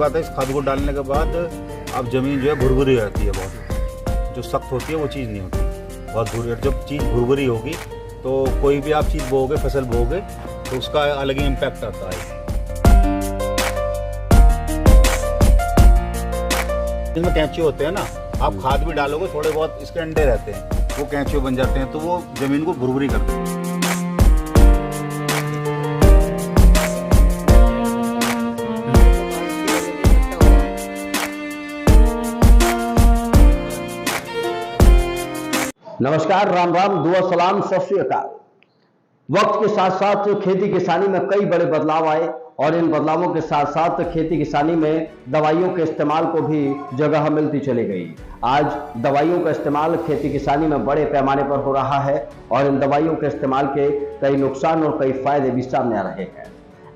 बात है, इस खाद को डालने के बाद अब ज़मीन जो है भुरभुरी रहती है, बहुत जो सख्त होती है वो चीज़ नहीं होती, बहुत भुरभुरी। जब चीज़ भुरभुरी होगी तो कोई भी आप चीज़ बोओगे, फसल बोओगे तो उसका अलग ही इम्पैक्ट आता है। इसमें कैंचुए होते हैं ना, आप खाद भी डालोगे थोड़े बहुत इसके अंडे रहते हैं, वो कैंचुए बन जाते हैं, तो वो ज़मीन को भुरभुरी करते हैं। नमस्कार, राम राम, दुआ सलाम, सत श्री अकाल। वक्त के साथ साथ खेती किसानी में कई बड़े बदलाव आए और इन बदलावों के साथ साथ खेती किसानी में दवाइयों के इस्तेमाल को भी जगह मिलती चली गई। आज दवाइयों का इस्तेमाल खेती किसानी में बड़े पैमाने पर हो रहा है और इन दवाइयों के इस्तेमाल के कई नुकसान और कई फायदे भी सामने आ रहे हैं।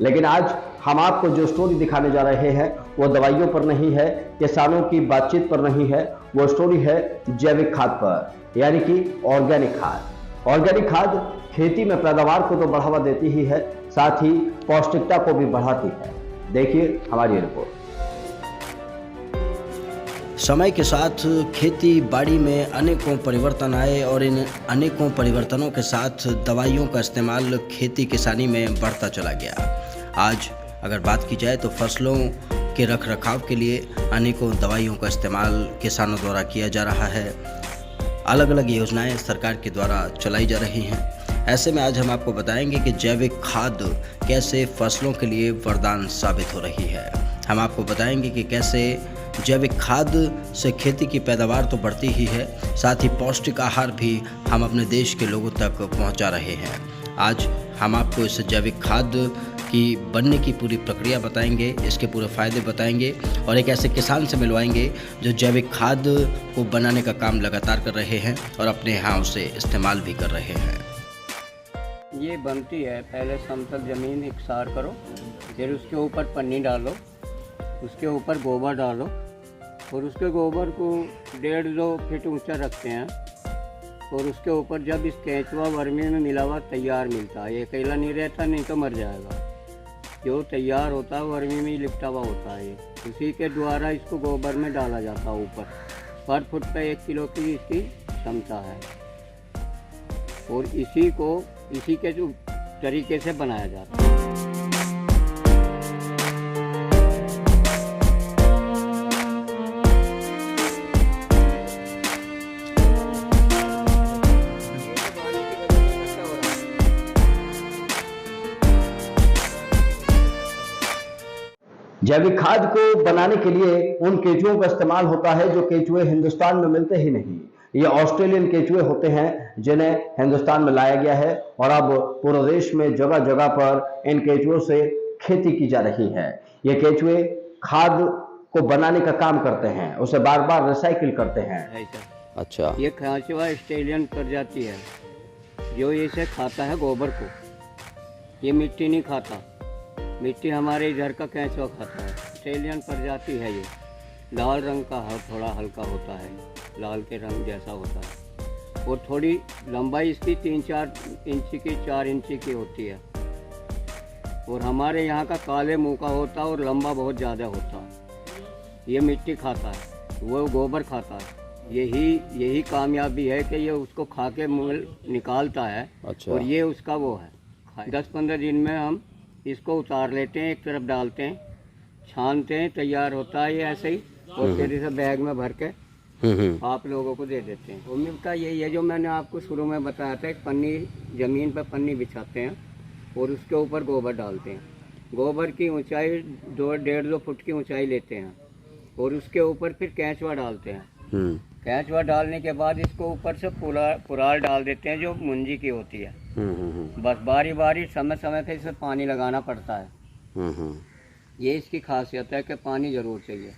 लेकिन आज हम आपको जो स्टोरी दिखाने जा रहे हैं वो दवाइयों पर नहीं है, किसानों की बातचीत पर नहीं है, वो स्टोरी है जैविक खाद पर, यानी कि ऑर्गेनिक खाद। ऑर्गेनिक खाद खेती में पैदावार को तो बढ़ावा देती ही है, साथ ही पौष्टिकता को भी बढ़ाती है। देखिए हमारी रिपोर्ट। समय के साथ खेती बाड़ी में अनेकों परिवर्तन आए और इन अनेकों परिवर्तनों के साथ दवाइयों का इस्तेमाल खेती किसानी में बढ़ता चला गया। आज अगर बात की जाए तो फसलों के रख रखाव के लिए अनेकों दवाइयों का इस्तेमाल किसानों द्वारा किया जा रहा है। अलग अलग योजनाएं सरकार के द्वारा चलाई जा रही हैं। ऐसे में आज हम आपको बताएंगे कि जैविक खाद कैसे फसलों के लिए वरदान साबित हो रही है। हम आपको बताएंगे कि कैसे जैविक खाद से खेती की पैदावार तो बढ़ती ही है, साथ ही पौष्टिक आहार भी हम अपने देश के लोगों तक पहुंचा रहे हैं। आज हम आपको इस जैविक खाद की बनने की पूरी प्रक्रिया बताएंगे, इसके पूरे फ़ायदे बताएंगे और एक ऐसे किसान से मिलवाएंगे जो जैविक खाद को बनाने का काम लगातार कर रहे हैं और अपने यहाँ उसे इस्तेमाल भी कर रहे हैं। ये बनती है, पहले समतल ज़मीन इकसार करो, फिर उसके ऊपर पन्नी डालो, उसके ऊपर गोबर डालो और उसके गोबर को 1.5-2 फीट ऊंचा रखते हैं और उसके ऊपर जब इस केंचुआ वर्मी में मिला हुआ तैयार मिलता है, ये अकेला नहीं रहता, नहीं तो मर जाएगा। जो तैयार होता है वर्मी में लिपटा हुआ होता है, ये उसी के द्वारा इसको गोबर में डाला जाता है। ऊपर पर फुट पे 1 किलो की इसकी क्षमता है और इसी के जो तरीके से बनाया जाता है। जैविक खाद को बनाने के लिए उन केंचुओं का इस्तेमाल होता है जो केंचुए हिंदुस्तान में मिलते ही नहीं। ये ऑस्ट्रेलियन केंचुए होते हैं जिन्हें हिंदुस्तान में लाया गया है और अब पूरे देश में जगह जगह पर इन केंचुओं से खेती की जा रही है। ये केंचुए खाद को बनाने का काम करते हैं, उसे बार बार रिसाइकिल करते हैं। अच्छा, ये केंचुआ ऑस्ट्रेलियन प्रजाति है जो इसे खाता है गोबर को। ये मिट्टी नहीं खाता, मिट्टी हमारे इधर का केंचुआ खाता है। ऑस्ट्रेलियन प्रजाति है ये, लाल रंग का थोड़ा हल्का होता है, लाल के रंग जैसा होता है और थोड़ी लंबाई इसकी 3-4 इंची की 4 इंची की होती है और हमारे यहाँ का काले मुंह का होता है और लंबा बहुत ज़्यादा होता है। ये मिट्टी खाता है, वो गोबर खाता है। यही कामयाबी है कि ये उसको खा के मूल निकालता है। अच्छा। और ये उसका वो है। 10-15 दिन में हम इसको उतार लेते हैं, एक तरफ डालते हैं, छानते हैं, तैयार होता है ये ऐसे ही और फिर इसे बैग में भर के आप लोगों को दे देते हैं। उम्मीद का यही है जो मैंने आपको शुरू में बताया था, एक पन्नी ज़मीन पर पन्नी बिछाते हैं और उसके ऊपर गोबर डालते हैं। गोबर की ऊंचाई 1.5-2 फुट की ऊंचाई लेते हैं और उसके ऊपर फिर केंचुआ डालते हैं। केंचुआ डालने के बाद इसको ऊपर से पुराल डाल देते हैं जो मुंजी की होती है। बस बारी बारी समय समय पे इसे पानी लगाना पड़ता है। ये इसकी खासियत है कि पानी जरूर चाहिए।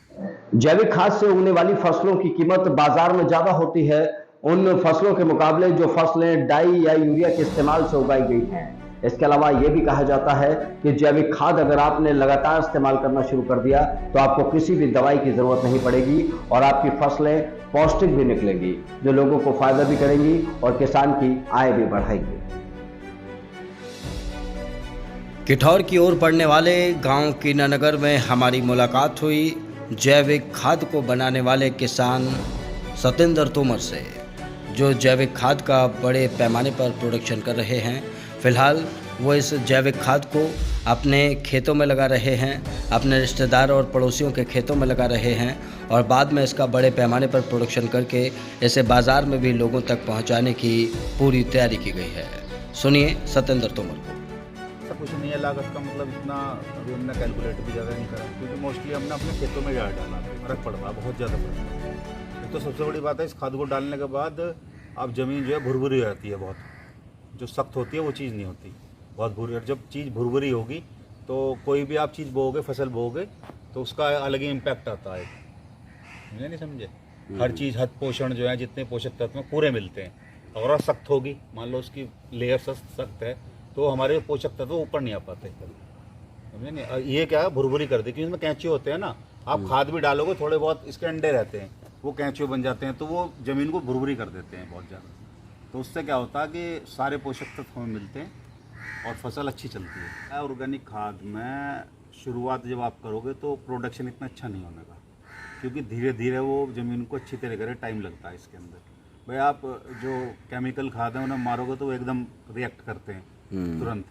जैविक खाद से उगने वाली फसलों की कीमत बाजार में ज्यादा होती है उन फसलों के मुकाबले जो फसलें डाई या यूरिया के इस्तेमाल से उगाई गई हैं। इसके अलावा यह भी कहा जाता है कि जैविक खाद अगर आपने लगातार इस्तेमाल करना शुरू कर दिया तो आपको किसी भी दवाई की जरूरत नहीं पड़ेगी और आपकी फसलें पौष्टिक भी निकलेंगी, जो लोगों को फायदा भी करेंगी और किसान की आय भी बढ़ाएगी। किठौर की ओर पड़ने वाले गांव कीनानगर में हमारी मुलाकात हुई जैविक खाद को बनाने वाले किसान सतेंद्र तोमर से, जो जैविक खाद का बड़े पैमाने पर प्रोडक्शन कर रहे हैं। फ़िलहाल वो इस जैविक खाद को अपने खेतों में लगा रहे हैं, अपने रिश्तेदार और पड़ोसियों के खेतों में लगा रहे हैं और बाद में इसका बड़े पैमाने पर प्रोडक्शन करके इसे बाज़ार में भी लोगों तक पहुंचाने की पूरी तैयारी की गई है। सुनिए सतेंद्र तोमर को। ऐसा कुछ नहीं है, लागत का मतलब इतना अभी हमने कैलकुलेट भी ज़्यादा नहीं करा, क्योंकि मोस्टली हमने अपने खेतों में डाल डाला, फर्क पड़ता है, बहुत ज़्यादा फर्क पड़ता है। एक तो सबसे बड़ी बात है, इस खाद को डालने के बाद अब ज़मीन जो है भुरभुरी हो जाती है, बहुत जो सख्त होती है वो चीज़ नहीं होती, बहुत भुरी। और जब चीज़ भुरभुरी होगी तो कोई भी आप चीज़ बोओगे, फसल बोओगे, तो उसका अलग ही इम्पैक्ट आता है। मुझे नहीं समझे, हर चीज़, हर पोषण जो है, जितने पोषक तत्व पूरे मिलते हैं। अगर और सख्त होगी, मान लो उसकी लेयर सख्त है, तो हमारे पोषक तत्व ऊपर नहीं आ पाते, समझे नहीं। ये क्या है, भुरभुरी कर दे, क्योंकि इसमें कैंचुए होते हैं ना, आप खाद भी डालोगे, थोड़े बहुत इसके अंडे रहते हैं, वो कैंचुए बन जाते हैं, तो वो ज़मीन को भुरभुरी कर देते हैं बहुत ज़्यादा। तो उससे क्या होता है कि सारे पोषक तत्व हमें मिलते हैं और फसल अच्छी चलती है। ऑर्गेनिक खाद में शुरुआत जब आप करोगे तो प्रोडक्शन इतना अच्छा नहीं होने का, क्योंकि धीरे धीरे वो ज़मीन को अच्छी तरह करे, टाइम लगता है इसके अंदर। भाई आप जो केमिकल खाद है उन्हें मारोगे तो वो एकदम रिएक्ट करते हैं तुरंत,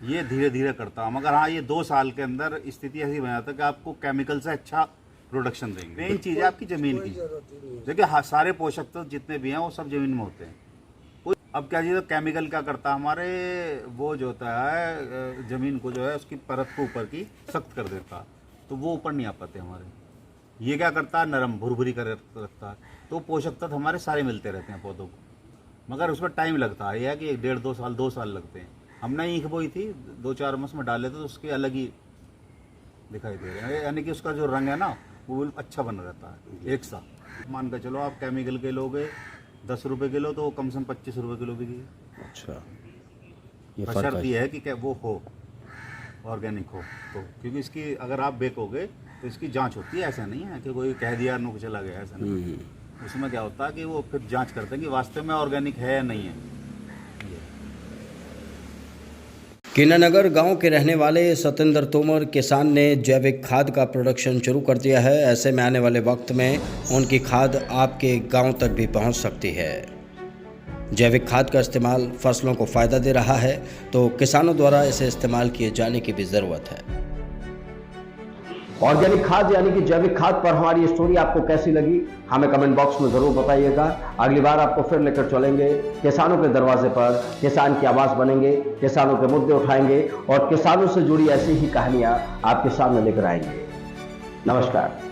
ये धीरे धीरे करता है। मगर हाँ, ये 2 साल के अंदर स्थिति ऐसी बन जाता है कि आपको केमिकल से अच्छा प्रोडक्शन देंगे। मेन चीज़ है आपकी ज़मीन की, देखिए हाँ, सारे पोषक तत्व जितने भी हैं वो सब ज़मीन में होते हैं। अब क्या चीज़, केमिकल क्या करता है, हमारे वो जो होता है ज़मीन को जो है उसकी परत को ऊपर की सख्त कर देता है, तो वो ऊपर नहीं आ पाते हमारे। ये क्या करता है, नरम भुरभुरी कर रखता है, तो पोषक तत्व हमारे सारे मिलते रहते हैं पौधों को। मगर उसमें टाइम लगता है, यह है कि 1.5-2 साल 2 साल लगते हैं। हमने ईख बोई थी, 2-4 मास में डाले थे, तो उसके अलग ही दिखाई दे रहे हैं, यानी कि उसका जो रंग है ना वो अच्छा बना रहता है एक साथ। मान कर चलो आप केमिकल के लोगे 10 रुपये किलो, तो वो कम से कम 25 रुपये किलो बिकी। अच्छा, ये शर्त ये है कि वो हो, ऑर्गेनिक हो, तो क्योंकि इसकी अगर आप बेकोगे तो इसकी जांच होती है। ऐसा नहीं है कि कोई कह दिया नुक चला गया, ऐसा नहीं। उसमें क्या होता है कि वो फिर जांच करते हैं कि वास्तव में ऑर्गेनिक है या नहीं है। कीनानगर गांव के रहने वाले सतेंद्र तोमर किसान ने जैविक खाद का प्रोडक्शन शुरू कर दिया है। ऐसे में आने वाले वक्त में उनकी खाद आपके गांव तक भी पहुंच सकती है। जैविक खाद का इस्तेमाल फसलों को फ़ायदा दे रहा है, तो किसानों द्वारा इसे इस्तेमाल किए जाने की भी ज़रूरत है। ऑर्गेनिक खाद यानी कि जैविक खाद पर हमारी ये स्टोरी आपको कैसी लगी, हमें कमेंट बॉक्स में ज़रूर बताइएगा। अगली बार आपको फिर लेकर चलेंगे किसानों के दरवाजे पर, किसान की आवाज़ बनेंगे, किसानों के मुद्दे उठाएंगे और किसानों से जुड़ी ऐसी ही कहानियाँ आपके सामने लेकर आएंगे। नमस्कार।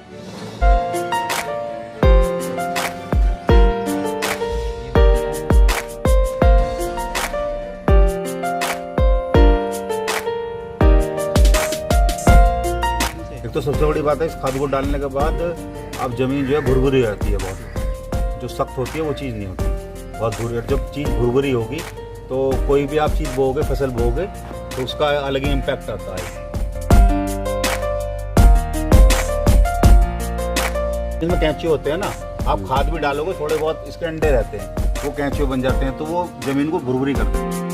तो सबसे बड़ी बात है, इस खाद को डालने के बाद अब ज़मीन जो है भुरभुरी हो जाती है, बहुत जो सख्त होती है वो चीज़ नहीं होती, बहुत भुरी। और जब चीज़ भुरभुरी होगी तो कोई भी आप चीज़ बोओगे, फसल बोओगे, तो उसका अलग ही इम्पैक्ट आता है। इसमें कैंचुए होते हैं ना, आप खाद भी डालोगे, थोड़े बहुत इसके अंडे रहते हैं, वो कैंचुए बन जाते हैं, तो वो ज़मीन को भुरभुरी करते हैं।